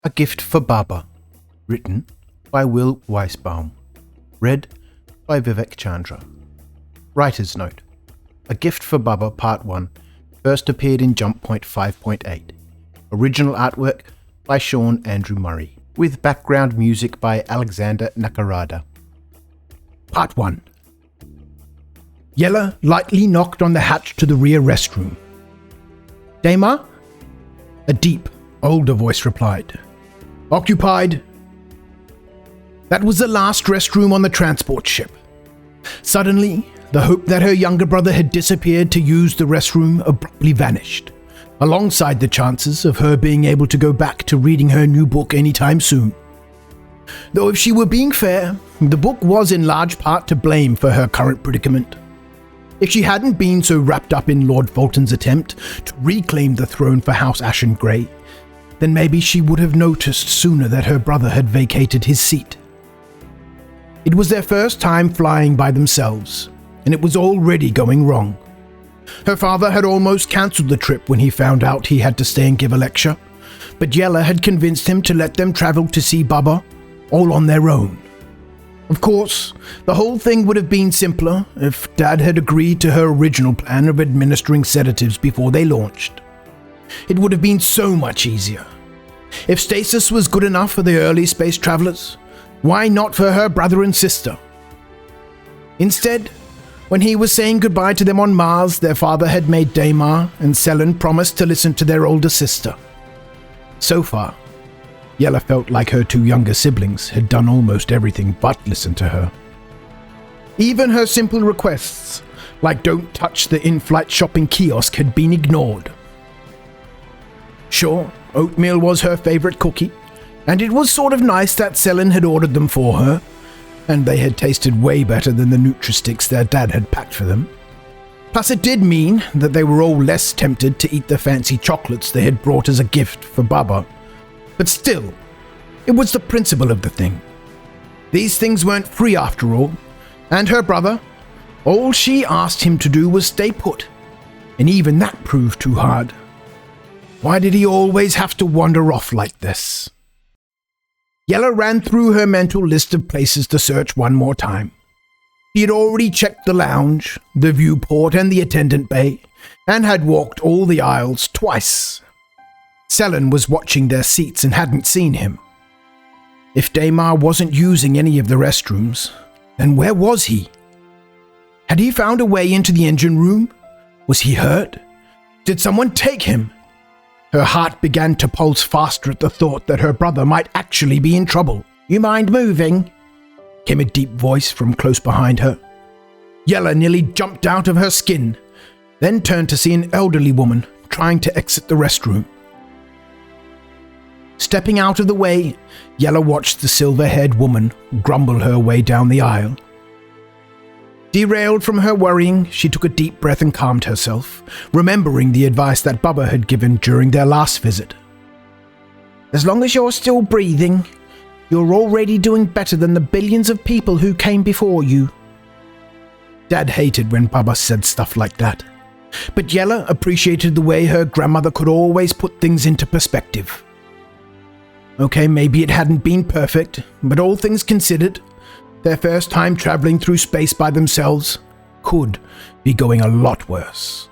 A Gift for Baba, written by Weissbaum, read by Vivek Chandra. Writer's Note: A Gift for Baba Part 1 first appeared in Jump Point 5.8. Original artwork by Sean Andrew Murray, with background music by Alexander Nakarada. Part 1. Yella lightly knocked on the hatch to the rear restroom. "Dama?" A deep, older voice replied. "Occupied." That was the last restroom on the transport ship. Suddenly, the hope that her younger brother had disappeared to use the restroom abruptly vanished, alongside the chances of her being able to go back to reading her new book anytime soon. Though if she were being fair, the book was in large part to blame for her current predicament. If she hadn't been so wrapped up in Lord Fulton's attempt to reclaim the throne for House Ashen Grey, then maybe she would have noticed sooner that her brother had vacated his seat. It was their first time flying by themselves, and it was already going wrong. Her father had almost cancelled the trip when he found out he had to stay and give a lecture, but Yella had convinced him to let them travel to see Baba, all on their own. Of course, the whole thing would have been simpler if Dad had agreed to her original plan of administering sedatives before they launched. It would have been so much easier. If stasis was good enough for the early space travelers, why not for her brother and sister? Instead, when he was saying goodbye to them on Mars, their father had made Daymar and Selen promise to listen to their older sister. So far, Yella felt like her two younger siblings had done almost everything but listen to her. Even her simple requests, like don't touch the in-flight shopping kiosk, had been ignored. Sure, oatmeal was her favorite cookie, and it was sort of nice that Selen had ordered them for her, and they had tasted way better than the Nutri-Sticks their dad had packed for them. Plus it did mean that they were all less tempted to eat the fancy chocolates they had brought as a gift for Baba. But still, it was the principle of the thing. These things weren't free after all, and her brother, all she asked him to do was stay put, and even that proved too hard. Why did he always have to wander off like this? Yella ran through her mental list of places to search one more time. He had already checked the lounge, the viewport, and the attendant bay, and had walked all the aisles twice. Selen was watching their seats and hadn't seen him. If Daymar wasn't using any of the restrooms, then where was he? Had he found a way into the engine room? Was he hurt? Did someone take him? Her heart began to pulse faster at the thought that her brother might actually be in trouble. "You mind moving?" came a deep voice from close behind her. Yella nearly jumped out of her skin, then turned to see an elderly woman trying to exit the restroom. Stepping out of the way, Yella watched the silver-haired woman grumble her way down the aisle. Derailed from her worrying, she took a deep breath and calmed herself, remembering the advice that Baba had given during their last visit. "As long as you're still breathing, you're already doing better than the billions of people who came before you." Dad hated when Baba said stuff like that, but Yella appreciated the way her grandmother could always put things into perspective. Okay, maybe it hadn't been perfect, but all things considered, their first time traveling through space by themselves could be going a lot worse.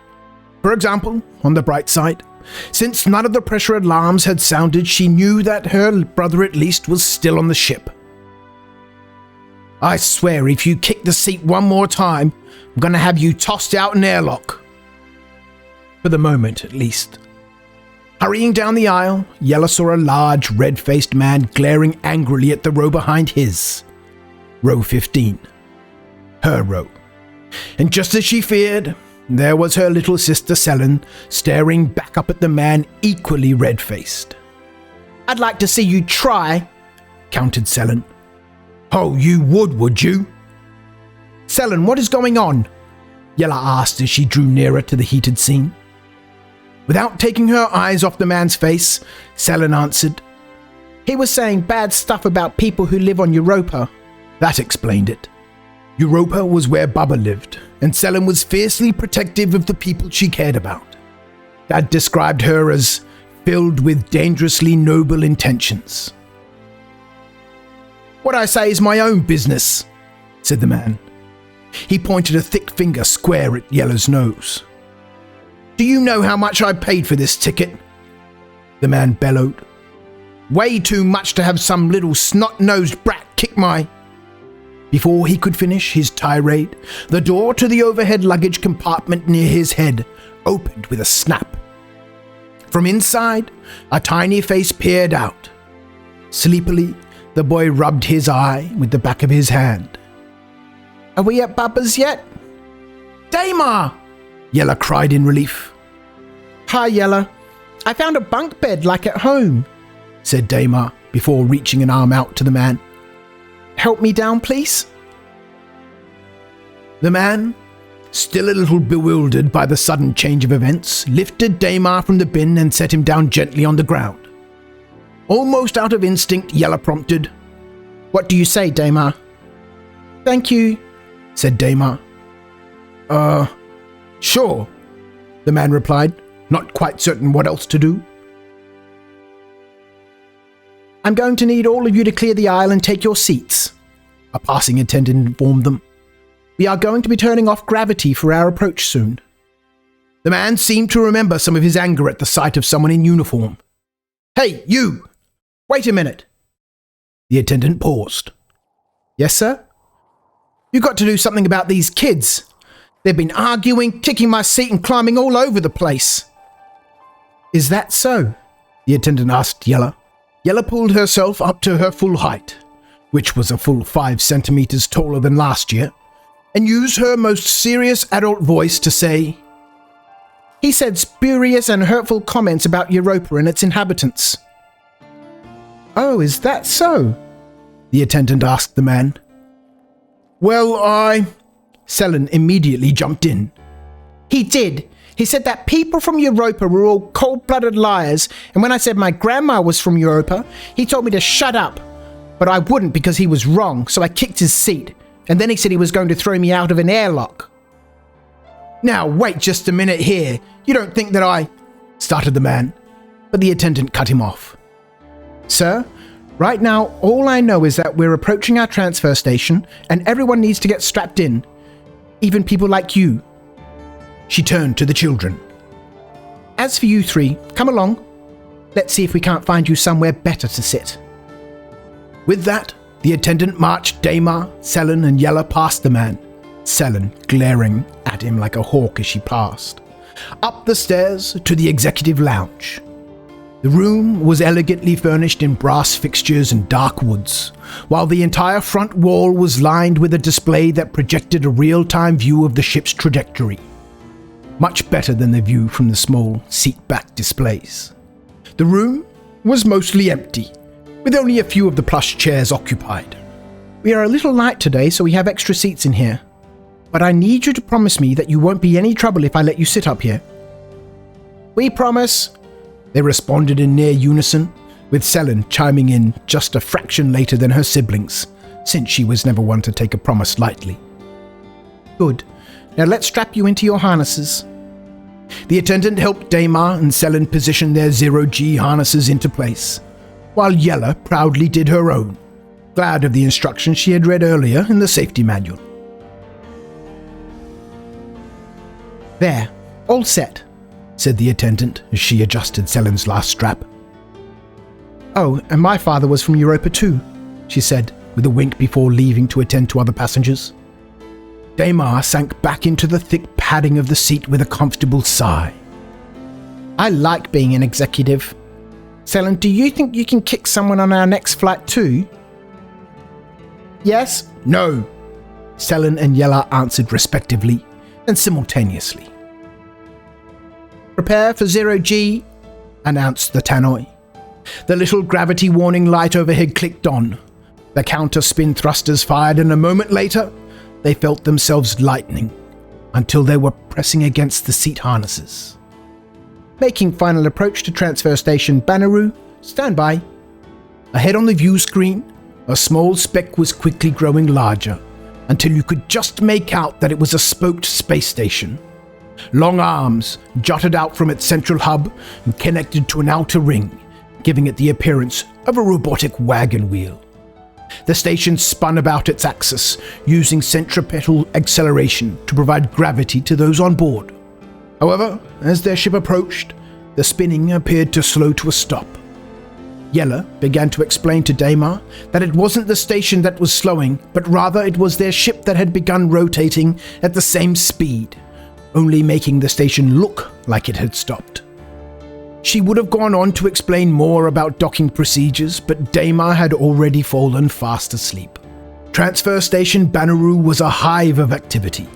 For example, on the bright side, since none of the pressure alarms had sounded, she knew that her brother at least was still on the ship. "I swear if you kick the seat one more time, I'm gonna have you tossed out an airlock." For the moment, at least. Hurrying down the aisle, Yella saw a large, red-faced man glaring angrily at the row behind his. Row 15. Her row. And just as she feared, there was her little sister Selen staring back up at the man, equally red-faced. "I'd like to see you try," countered Selen. "Oh, you would you?" "Selen, what is going on?" Yella asked as she drew nearer to the heated scene. Without taking her eyes off the man's face, Selen answered, "He was saying bad stuff about people who live on Europa." That explained it. Europa was where Baba lived, and Selen was fiercely protective of the people she cared about. Dad described her as filled with dangerously noble intentions. "What I say is my own business," said the man. He pointed a thick finger square at Yella's nose. "Do you know how much I paid for this ticket?" The man bellowed. "Way too much to have some little snot-nosed brat kick my—" Before he could finish his tirade, the door to the overhead luggage compartment near his head opened with a snap. From inside, a tiny face peered out. Sleepily, the boy rubbed his eye with the back of his hand. "Are we at Bubba's yet?" "Damar!" Yella cried in relief. "Hi, Yella. I found a bunk bed like at home," said Damar before reaching an arm out to the man. "Help me down, please?" The man, still a little bewildered by the sudden change of events, lifted Damar from the bin and set him down gently on the ground. Almost out of instinct, Yella prompted, "What do you say, Damar?" "Thank you," said Damar. Sure," the man replied, not quite certain what else to do. "I'm going to need all of you to clear the aisle and take your seats," a passing attendant informed them. "We are going to be turning off gravity for our approach soon." The man seemed to remember some of his anger at the sight of someone in uniform. "Hey, you! Wait a minute." The attendant paused. "Yes, sir?" "You got to do something about these kids. They've been arguing, kicking my seat and climbing all over the place." "Is that so?" the attendant asked Yella. Yella pulled herself up to her full height, which was a full 5 centimeters taller than last year, and used her most serious adult voice to say, "He said spurious and hurtful comments about Europa and its inhabitants." "Oh, is that so?" the attendant asked the man. "Well, Selin immediately jumped in. "He did. He said that people from Europa were all cold-blooded liars, and when I said my grandma was from Europa, he told me to shut up. But I wouldn't because he was wrong, so I kicked his seat, and then he said he was going to throw me out of an airlock." "Now, wait just a minute here. You don't think that I—" started the man, but the attendant cut him off. "Sir, right now, all I know is that we're approaching our transfer station, and everyone needs to get strapped in. Even people like you." She turned to the children. "As for you 3, come along. Let's see if we can't find you somewhere better to sit." With that, the attendant marched Damar, Selin, and Yella past the man, Selin glaring at him like a hawk as she passed, up the stairs to the executive lounge. The room was elegantly furnished in brass fixtures and dark woods, while the entire front wall was lined with a display that projected a real-time view of the ship's trajectory. Much better than the view from the small seat-back displays. The room was mostly empty, with only a few of the plush chairs occupied. "We are a little light today, so we have extra seats in here. But I need you to promise me that you won't be any trouble if I let you sit up here." "We promise," they responded in near unison, with Selin chiming in just a fraction later than her siblings, since she was never one to take a promise lightly. "Good. Now let's strap you into your harnesses." The attendant helped Damar and Selin position their 0G harnesses into place, while Yella proudly did her own, glad of the instructions she had read earlier in the safety manual. "There, all set," said the attendant as she adjusted Selin's last strap. "Oh, and my father was from Europa too," she said, with a wink before leaving to attend to other passengers. Damar sank back into the thick padding of the seat with a comfortable sigh. "I like being an executive. Selin, do you think you can kick someone on our next flight too?" "Yes." "No," Selin and Yella answered respectively and simultaneously. "Prepare for 0G, announced the tannoy. The little gravity warning light overhead clicked on. The counter spin thrusters fired, and a moment later, they felt themselves lightening until they were pressing against the seat harnesses. "Making final approach to transfer station Banaru. Stand by." Ahead on the view screen, a small speck was quickly growing larger until you could just make out that it was a spoked space station. Long arms jutted out from its central hub and connected to an outer ring, giving it the appearance of a robotic wagon wheel. The station spun about its axis, using centripetal acceleration to provide gravity to those on board. However, as their ship approached, the spinning appeared to slow to a stop. Yella began to explain to Daimar that it wasn't the station that was slowing, but rather it was their ship that had begun rotating at the same speed, only making the station look like it had stopped. She would have gone on to explain more about docking procedures, but Daimar had already fallen fast asleep. Transfer Station Banneroo was a hive of activity.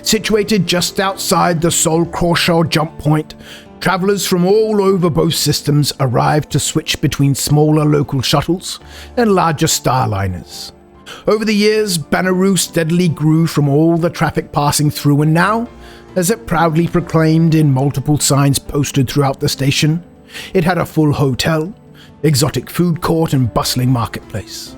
Situated just outside the Sol Crawshaw jump point, travelers from all over both systems arrived to switch between smaller local shuttles and larger starliners. Over the years, Banneroo steadily grew from all the traffic passing through, and now, as it proudly proclaimed in multiple signs posted throughout the station, it had a full hotel, exotic food court, and bustling marketplace.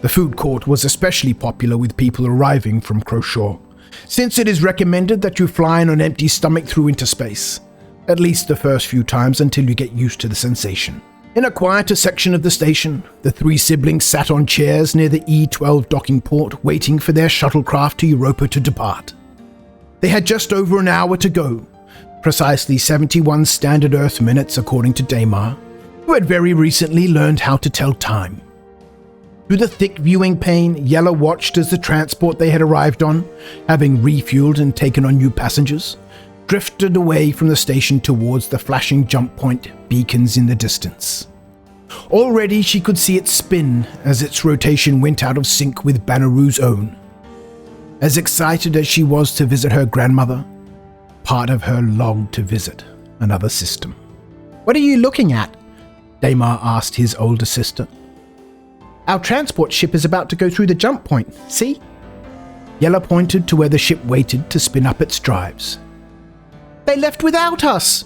The food court was especially popular with people arriving from Crawshaw, since it is recommended that you fly on an empty stomach through interspace, at least the first few times until you get used to the sensation. In a quieter section of the station, the three siblings sat on chairs near the E-12 docking port, waiting for their shuttlecraft to Europa to depart. They had just over an hour to go, precisely 71 standard Earth minutes according to Daimar, who had very recently learned how to tell time. Through the thick viewing pane, Yella watched as the transport they had arrived on, having refueled and taken on new passengers, drifted away from the station towards the flashing jump point beacons in the distance. Already she could see it spin as its rotation went out of sync with Banneroo's own. As excited as she was to visit her grandmother, part of her longed to visit another system. "What are you looking at?" Daimar asked his older sister. "Our transport ship is about to go through the jump point, see?" Yella pointed to where the ship waited to spin up its drives. "They left without us!"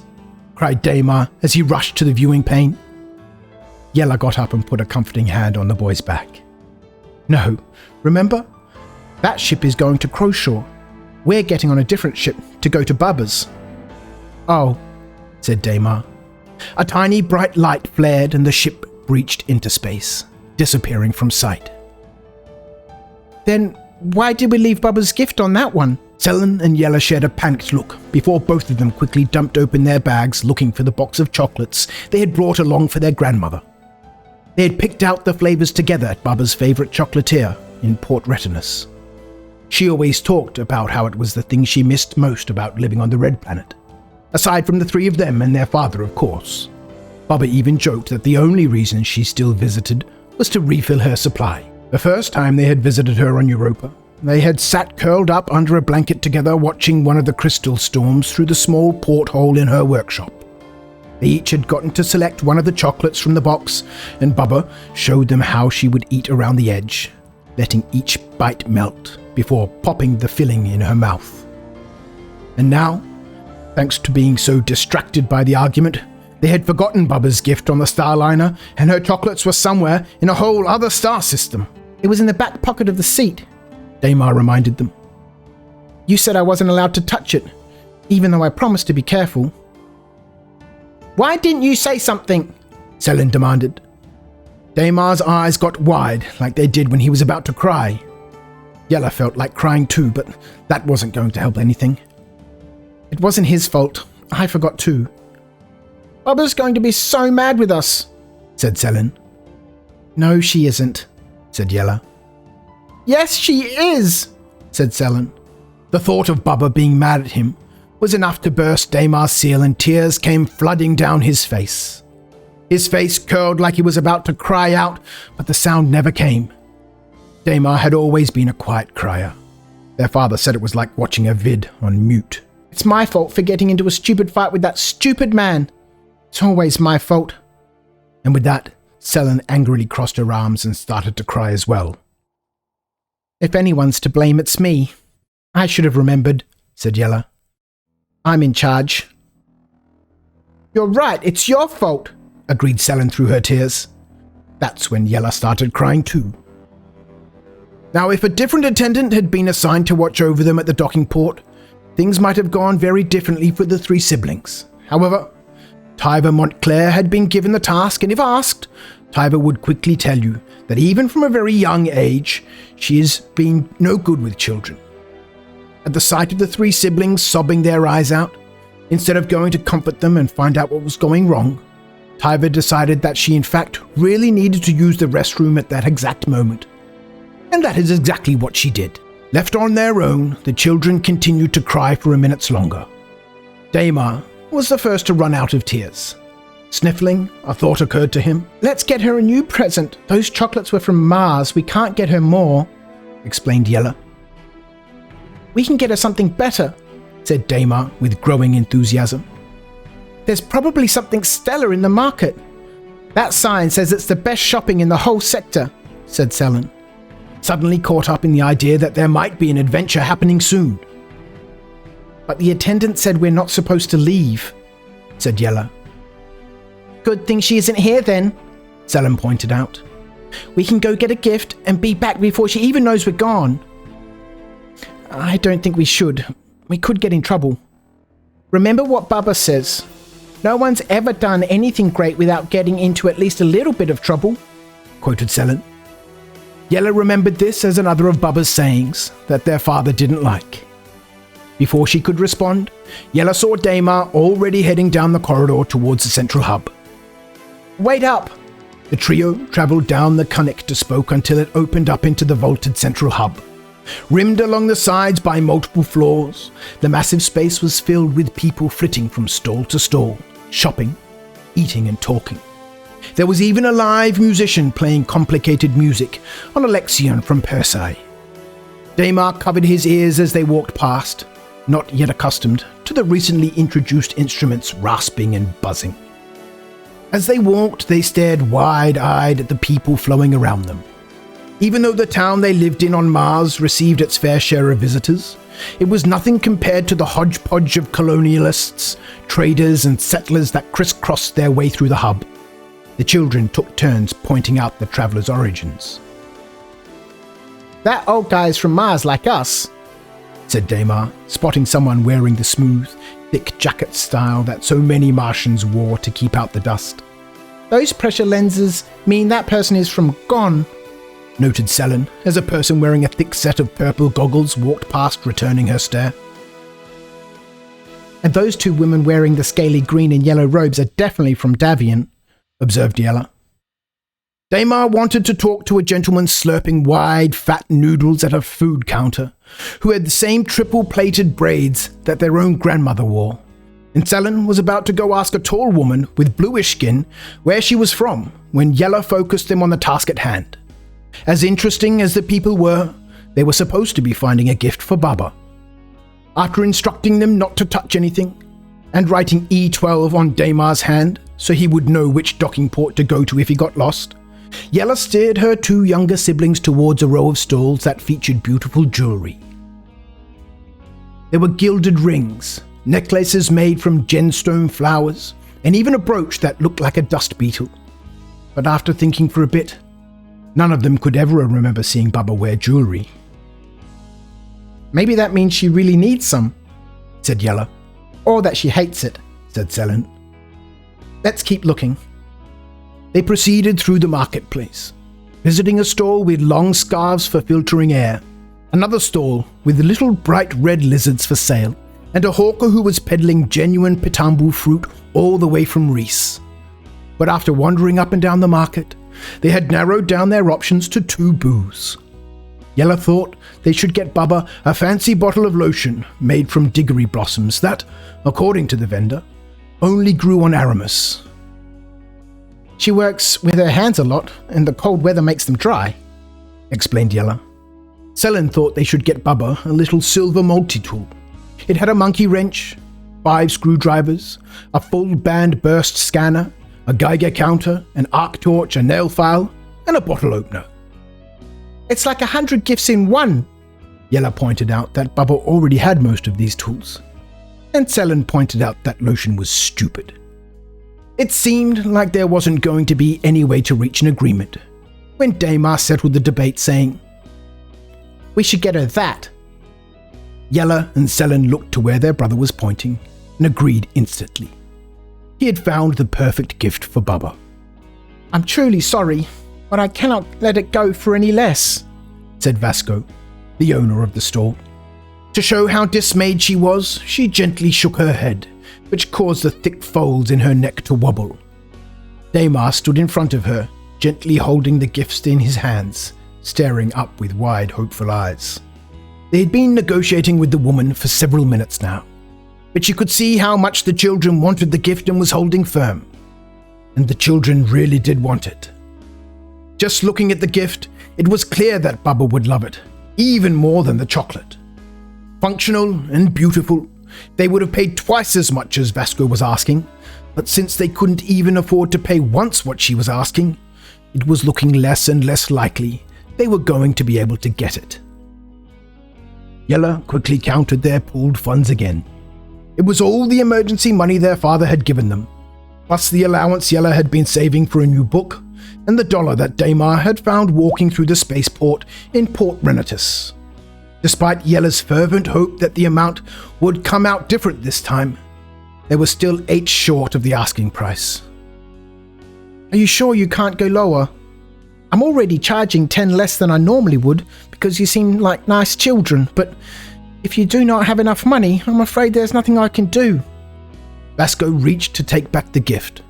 cried Daimar as he rushed to the viewing pane. Yella got up and put a comforting hand on the boy's back. "No, remember? That ship is going to Crawshaw. We're getting on a different ship to go to Bubba's." "Oh," said Daimar. A tiny bright light flared and the ship breached into space, disappearing from sight. "Then why did we leave Bubba's gift on that one?" Selen and Yella shared a panicked look before both of them quickly dumped open their bags looking for the box of chocolates they had brought along for their grandmother. They had picked out the flavors together at Bubba's favorite chocolatier in Port Retinus. She always talked about how it was the thing she missed most about living on the Red Planet. Aside from the three of them and their father, of course. Bubba even joked that the only reason she still visited was to refill her supply. The first time they had visited her on Europa, they had sat curled up under a blanket together watching one of the crystal storms through the small porthole in her workshop. They each had gotten to select one of the chocolates from the box, and Bubba showed them how she would eat around the edge, letting each bite melt before popping the filling in her mouth. And now, thanks to being so distracted by the argument, they had forgotten Bubba's gift on the Starliner, and her chocolates were somewhere in a whole other star system. "It was in the back pocket of the seat," Daimar reminded them. "You said I wasn't allowed to touch it, even though I promised to be careful." "Why didn't you say something?" Selen demanded. Daimar's eyes got wide like they did when he was about to cry. Yella felt like crying too, but that wasn't going to help anything. "It wasn't his fault. I forgot too." "Bubba's going to be so mad with us," said Selen. "No, she isn't," said Yella. "Yes, she is," said Selen. The thought of Bubba being mad at him was enough to burst Daimar's seal, and tears came flooding down his face. His face curled like he was about to cry out, but the sound never came. Daimar had always been a quiet crier. Their father said it was like watching a vid on mute. "It's my fault for getting into a stupid fight with that stupid man. It's always my fault." And with that, Selen angrily crossed her arms and started to cry as well. "If anyone's to blame, it's me. I should have remembered," said Yella. "I'm in charge." "You're right, it's your fault," agreed Selen through her tears. That's when Yella started crying too. Now, if a different attendant had been assigned to watch over them at the docking port, things might have gone very differently for the three siblings. However, Tyver Montclair had been given the task, and if asked, Tyver would quickly tell you that even from a very young age, she has been no good with children. At the sight of the three siblings sobbing their eyes out, instead of going to comfort them and find out what was going wrong, Tyver decided that she in fact really needed to use the restroom at that exact moment. And that is exactly what she did. Left on their own, the children continued to cry for a minute longer. Damar was the first to run out of tears. Sniffling, a thought occurred to him. "Let's get her a new present. Those chocolates were from Mars. We can't get her more," explained Yella. "We can get her something better," said Damar with growing enthusiasm. "There's probably something stellar in the market. That sign says it's the best shopping in the whole sector," said Selin, suddenly caught up in the idea that there might be an adventure happening soon. "But the attendant said we're not supposed to leave," said Yella. "Good thing she isn't here then," Selin pointed out. "We can go get a gift and be back before she even knows we're gone." "I don't think we should. We could get in trouble. Remember what Bubba says. No one's ever done anything great without getting into at least a little bit of trouble," quoted Selin. Yella remembered this as another of Bubba's sayings that their father didn't like. Before she could respond, Yella saw Damar already heading down the corridor towards the central hub. "Wait up!" The trio travelled down the connector spoke until it opened up into the vaulted central hub. Rimmed along the sides by multiple floors, the massive space was filled with people flitting from stall to stall, shopping, eating and talking. There was even a live musician playing complicated music on a Lexion from Persei. Damar covered his ears as they walked past, not yet accustomed to the recently introduced instruments rasping and buzzing. As they walked, they stared wide-eyed at the people flowing around them. Even though the town they lived in on Mars received its fair share of visitors, it was nothing compared to the hodgepodge of colonialists, traders and settlers that crisscrossed their way through the hub. The children took turns pointing out the travelers' origins. "That old guy's from Mars like us," said Damar, spotting someone wearing the smooth, thick jacket style that so many Martians wore to keep out the dust. "Those pressure lenses mean that person is from Gon," noted Selin, as a person wearing a thick set of purple goggles walked past, returning her stare. "And those two women wearing the scaly green and yellow robes are definitely from Davian," observed Yella. Damar wanted to talk to a gentleman slurping wide, fat noodles at a food counter, who had the same triple-plated braids that their own grandmother wore. And Selin was about to go ask a tall woman with bluish skin where she was from, when Yella focused them on the task at hand. As interesting as the people were, they were supposed to be finding a gift for Baba. After instructing them not to touch anything, and writing E12 on Damar's hand so he would know which docking port to go to if he got lost, Yella steered her two younger siblings towards a row of stalls that featured beautiful jewelry. There were gilded rings, necklaces made from gemstone flowers, and even a brooch that looked like a dust beetle. But after thinking for a bit, none of them could ever remember seeing Baba wear jewelry. "Maybe that means she really needs some," said Yella. "Or that she hates it," said Selin. "Let's keep looking." They proceeded through the marketplace, visiting a stall with long scarves for filtering air, another stall with little bright red lizards for sale, and a hawker who was peddling genuine pitambu fruit all the way from Reese. But after wandering up and down the market, they had narrowed down their options to 2 boos. Yella thought they should get Baba a fancy bottle of lotion made from diggory blossoms that, according to the vendor, only grew on Aramis. "She works with her hands a lot, and the cold weather makes them dry," explained Yella. Selin thought they should get Baba a little silver multi-tool. It had a monkey wrench, 5 screwdrivers, a full band burst scanner, a Geiger counter, an arc torch, a nail file, and a bottle opener. "It's like 100 gifts in one," Yella pointed out that Baba already had most of these tools, and Selin pointed out that lotion was stupid. It seemed like there wasn't going to be any way to reach an agreement, when Damar settled the debate saying, "We should get her that." Yella and Selin looked to where their brother was pointing and agreed instantly. He had found the perfect gift for Bubba. I'm truly sorry, but I cannot let it go for any less, said Vasco, the owner of the store. To show how dismayed she was, she gently shook her head, which caused the thick folds in her neck to wobble. Damar stood in front of her, gently holding the gifts in his hands, staring up with wide, hopeful eyes. They had been negotiating with the woman for several minutes now, but she could see how much the children wanted the gift and was holding firm. And the children really did want it. Just looking at the gift, it was clear that Bubba would love it, even more than the chocolate. Functional and beautiful, they would have paid twice as much as Vasco was asking, but since they couldn't even afford to pay once what she was asking, it was looking less and less likely they were going to be able to get it. Yella quickly counted their pooled funds again. It was all the emergency money their father had given them, plus the allowance Yella had been saving for a new book, and the $1 that Damar had found walking through the spaceport in Port Renatus. Despite Yella's fervent hope that the amount would come out different this time, they were still 8 short of the asking price. Are you sure you can't go lower? I'm already charging 10 less than I normally would because you seem like nice children, but if you do not have enough money, I'm afraid there's nothing I can do. Vasco reached to take back the gift,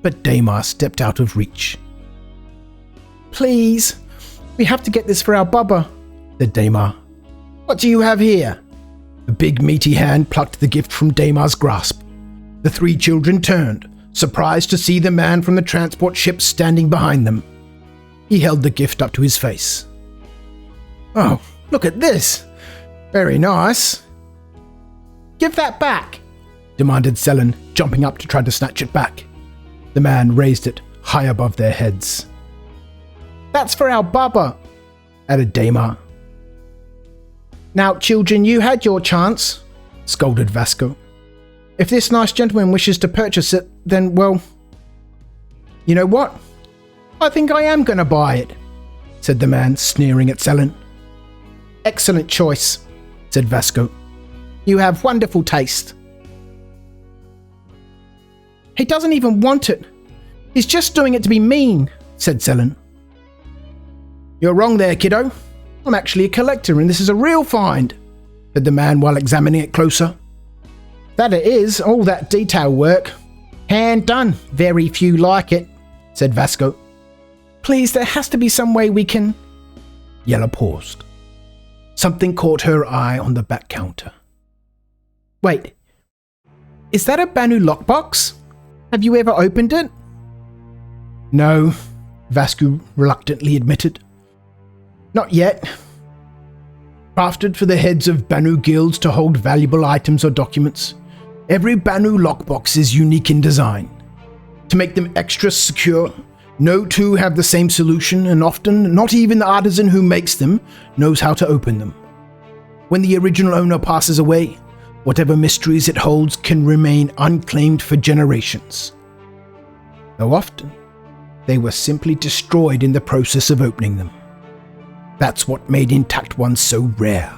but Damar stepped out of reach. Please, we have to get this for our Bubba, said Damar. What do you have here? A big meaty hand plucked the gift from Damar's grasp. The 3 children turned, surprised to see the man from the transport ship standing behind them. He held the gift up to his face. Oh, look at this! Very nice. Give that back, demanded Selin, jumping up to try to snatch it back. The man raised it high above their heads. That's for our Bubba, added Damar. Now, children, you had your chance, scolded Vasco. If this nice gentleman wishes to purchase it, then, well, you know what? I think I am going to buy it, said the man, sneering at Selin. Excellent choice, said Vasco. You have wonderful taste. He doesn't even want it. He's just doing it to be mean, said Selin. You're wrong there, kiddo. I'm actually a collector and this is a real find, said the man while examining it closer. That it is, all that detail work. Hand done, very few like it, said Vasco. Please, there has to be some way we can... Yella paused. Something caught her eye on the back counter. Wait, is that a Banu lockbox? Have you ever opened it? No, Vasco reluctantly admitted. Not yet. Crafted for the heads of Banu guilds to hold valuable items or documents, every Banu lockbox is unique in design. To make them extra secure, no two have the same solution, and often not even the artisan who makes them knows how to open them. When the original owner passes away, whatever mysteries it holds can remain unclaimed for generations. Though often, they were simply destroyed in the process of opening them. That's what made intact ones so rare.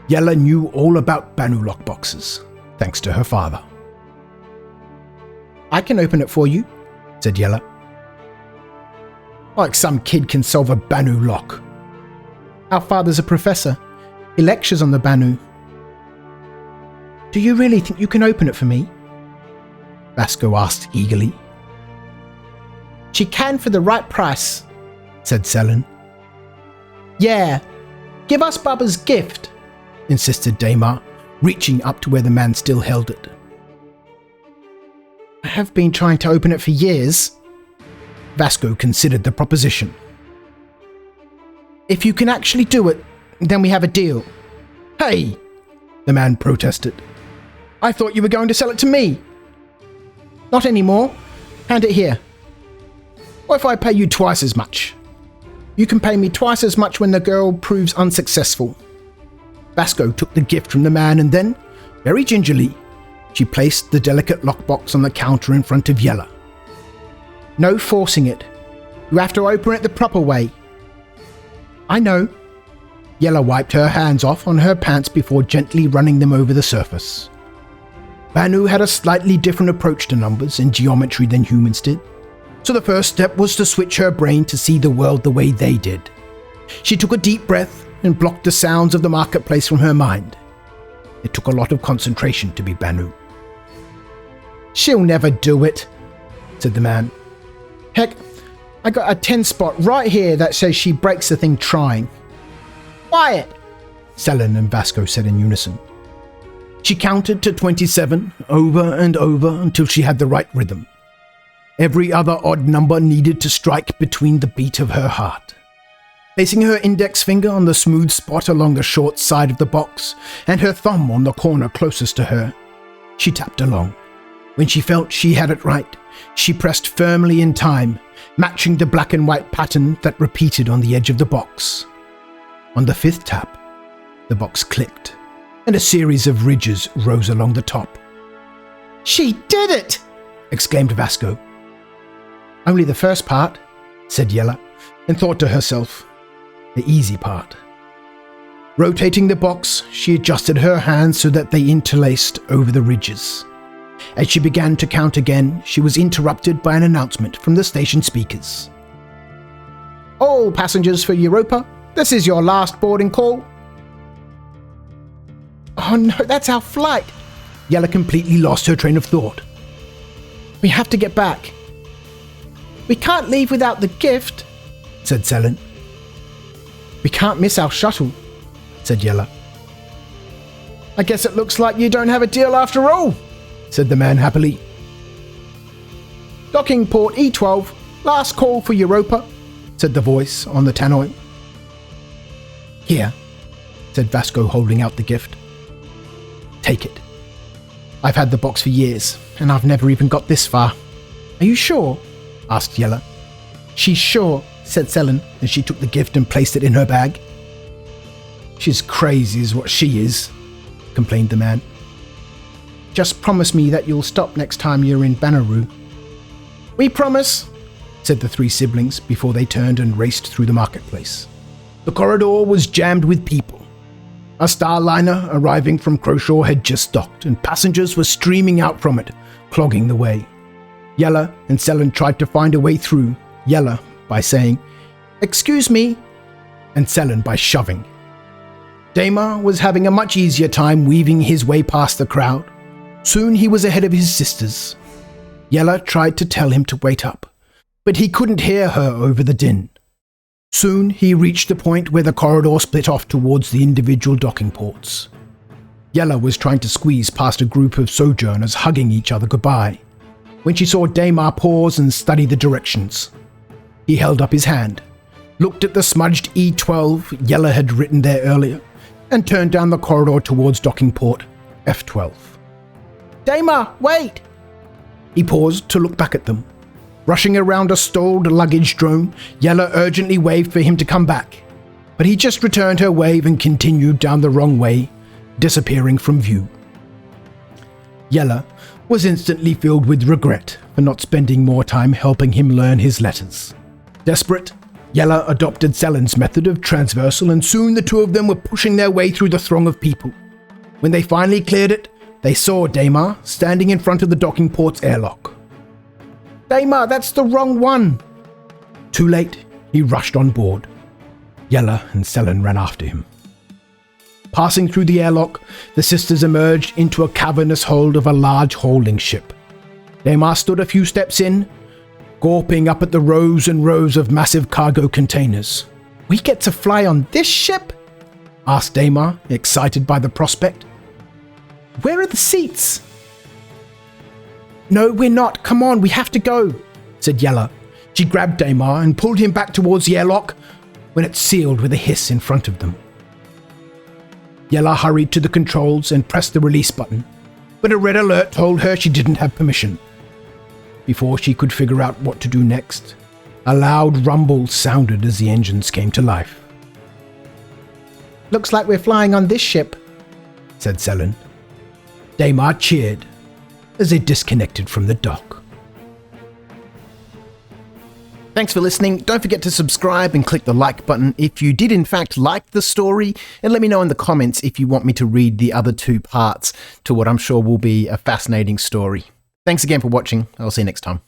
Yella knew all about Banu lockboxes, thanks to her father. I can open it for you, said Yella. Like some kid can solve a Banu lock. Our father's a professor. He lectures on the Banu. Do you really think you can open it for me? Vasco asked eagerly. She can for the right price, said Selin. Yeah, give us Bubba's gift, insisted Damar, reaching up to where the man still held it. I have been trying to open it for years. Vasco considered the proposition. If you can actually do it, then we have a deal. Hey, the man protested. I thought you were going to sell it to me. Not anymore. Hand it here. What if I pay you twice as much? You can pay me twice as much when the girl proves unsuccessful. Vasco took the gift from the man and then, very gingerly, she placed the delicate lockbox on the counter in front of Yella. No forcing it. You have to open it the proper way. I know. Yella wiped her hands off on her pants before gently running them over the surface. Banu had a slightly different approach to numbers and geometry than humans did, so the first step was to switch her brain to see the world the way they did. She took a deep breath and blocked the sounds of the marketplace from her mind. It took a lot of concentration to be Banu. "She'll never do it," said the man. "Heck, I got a 10 spot right here that says she breaks the thing trying." "Quiet," Selen and Vasco said in unison. She counted to 27 over and over until she had the right rhythm. Every other odd number needed to strike between the beat of her heart. Placing her index finger on the smooth spot along the short side of the box and her thumb on the corner closest to her, she tapped along. When she felt she had it right, she pressed firmly in time, matching the black and white pattern that repeated on the edge of the box. On the 5th tap, the box clicked, and a series of ridges rose along the top. "She did it!" exclaimed Vasco. "Only the first part," said Yella, and thought to herself, the easy part. Rotating the box, she adjusted her hands so that they interlaced over the ridges. As she began to count again, she was interrupted by an announcement from the station speakers. "All passengers for Europa, this is your last boarding call." "Oh no, that's our flight!" Yella completely lost her train of thought. "We have to get back." "We can't leave without the gift," said Selen. "We can't miss our shuttle," said Yella. "I guess it looks like you don't have a deal after all," said the man happily. "Docking port E12, last call for Europa," said the voice on the tannoy. "Here," said Vasco, holding out the gift. "Take it. I've had the box for years, and I've never even got this far." "Are you sure?" asked Yella. "She's sure," said Selen as she took the gift and placed it in her bag. "She's crazy is what she is," complained the man. "Just promise me that you'll stop next time you're in Banaru." "We promise," said the 3 siblings before they turned and raced through the marketplace. The corridor was jammed with people. A Starliner arriving from Croshaw had just docked, and passengers were streaming out from it, clogging the way. Yella and Selen tried to find a way through, Yella by saying, "Excuse me," and Selen by shoving. Damar was having a much easier time weaving his way past the crowd. Soon he was ahead of his sisters. Yella tried to tell him to wait up, but he couldn't hear her over the din. Soon he reached the point where the corridor split off towards the individual docking ports. Yella was trying to squeeze past a group of sojourners hugging each other goodbye, when she saw Damar pause and study the directions. He held up his hand, looked at the smudged E12 Yella had written there earlier, and turned down the corridor towards docking port F12. "Damar, wait!" He paused to look back at them. Rushing around a stalled luggage drone, Yella urgently waved for him to come back, but he just returned her wave and continued down the wrong way, disappearing from view. Yella was instantly filled with regret for not spending more time helping him learn his letters. Desperate, Yella adopted Selen's method of transversal, and soon the 2 of them were pushing their way through the throng of people. When they finally cleared it, they saw Damar standing in front of the docking port's airlock. "Damar, that's the wrong one!" Too late, he rushed on board. Yella and Selen ran after him. Passing through the airlock, the sisters emerged into a cavernous hold of a large hauling ship. Damar stood a few steps in, gawping up at the rows and rows of massive cargo containers. "We get to fly on this ship?" asked Damar, excited by the prospect. "Where are the seats?" "No, we're not. Come on, we have to go," said Yella. She grabbed Damar and pulled him back towards the airlock when it sealed with a hiss in front of them. Yella hurried to the controls and pressed the release button, but a red alert told her she didn't have permission. Before she could figure out what to do next, a loud rumble sounded as the engines came to life. "Looks like we're flying on this ship," said Selen. Damar cheered as they disconnected from the dock. Thanks for listening. Don't forget to subscribe and click the like button if you did in fact like the story, and let me know in the comments if you want me to read the other 2 parts to what I'm sure will be a fascinating story. Thanks again for watching. I'll see you next time.